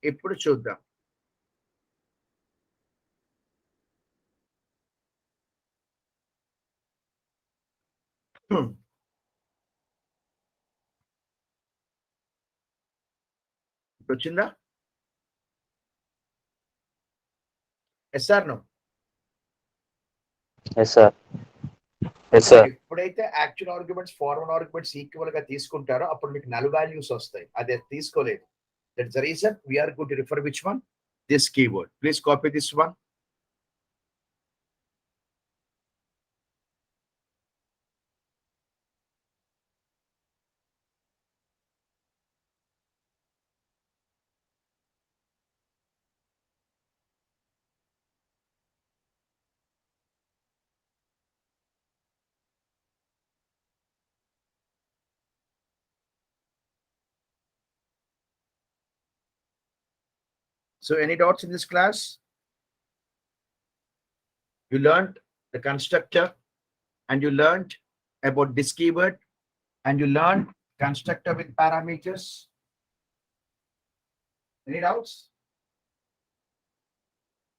ఇప్పుడు చూద్దాం. వచ్చిందా? Yes or no? Yes sir, yes sir. ఎప్పుడైతే actual arguments, formal arguments equal గా తీసుకుంటారో అప్పుడు మీకు నల్ వాల్యూస్ వస్తాయి. అదే తీసుకోలేదు. That's the reason we are going to refer which one, this keyword. Please copy this one. So any doubts in this class? You learned the constructor, and you learned about this keyword, and you learned constructor with parameters. Any doubts?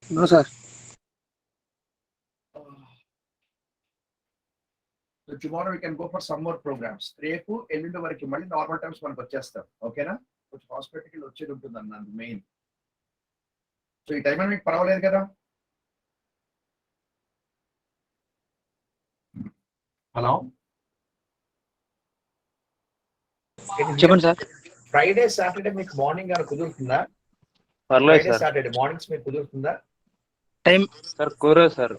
No, sir. So tomorrow we can go for some more programs. రేపు ఎల్లుండి వరకు మళ్ళీ normal times మనకు వచ్చేస్తాం. ఓకేనా? కొంచెం హాస్పిటల్కి వచ్చేది ఉంటుంది అన్న మెయిన్. సో ఈ టైం మీకు పర్వాలేదు కదా? హలో, చెప్పండి సార్. ఫ్రైడే సాటర్డే మీకు మార్నింగ్ అని కుదురుతుందా? పర్లేదు ఫ్రైడే సార్. సాటర్డే మార్నింగ్స్ మీకు కుదురుతుందా? టైం సార్ కుదరదు సార్,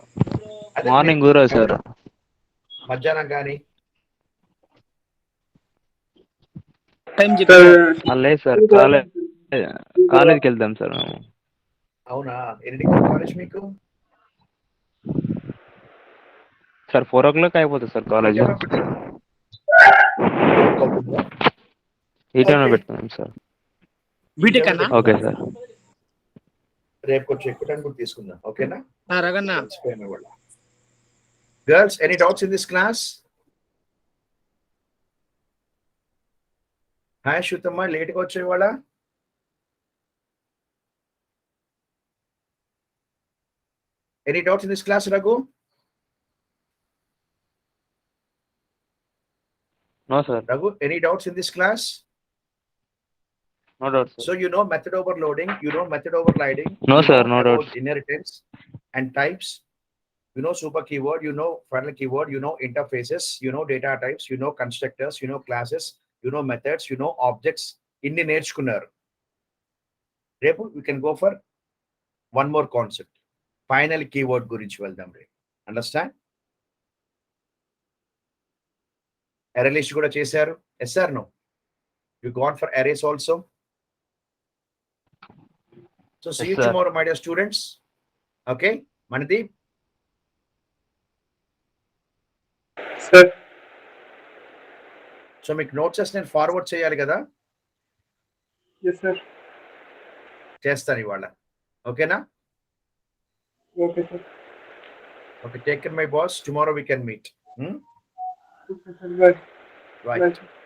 అదే మార్నింగ్ మీకు కుదరదు సార్. మధ్యాహ్నం కానీ టైం చెప్పారు. లేదు సార్, కాలేజ్కి వెళ్తాం సార్ మేము. అవునా? ఎన్నింటికి కాలేజ్ మీకు? సార్ 4 o'clock అయిపోతుంది సార్ కాలేజ్. ఈ టైంలో పెడుతున్నాం సార్. బీటెక్ అన్నా? Okay sir. రేపు కొంచెం ఎక్కువ టైం కూడా తీసుకుందాం. ఓకేనా? రగన్నా. Girls, any doubts in this class? Hi శృతమ్మ, లేట్గా వచ్చే వాళ్ళ? Any doubts in this class, Raghu? No sir. Raghu, any doubts in this class? No doubts sir. So you know method overloading, you know method overriding. No you sir, know no about doubts. Inheritance and types. You know super keyword, you know final keyword, you know interfaces, you know data types, you know constructors, you know classes, you know methods, you know objects. Inni నేర్చుకున్నారు. రేపు we can go for one more concept. Final keyword గురించి వెళ్దాం రేపు. Understand? Array list కూడా చేశారు. Yes or no? You gone for arrays also? So see Yes, you sir. tomorrow, my dear students. Okay? Mandeep? Sir. So మీకు నోట్సెస్ నేను forward చేయాలి కదా? Yes sir. చేస్తాను ఇవాళ. ఓకేనా? Okay sir. Okay, take care my boss. Tomorrow we can meet. Okay sir. Bye. Right. Bye.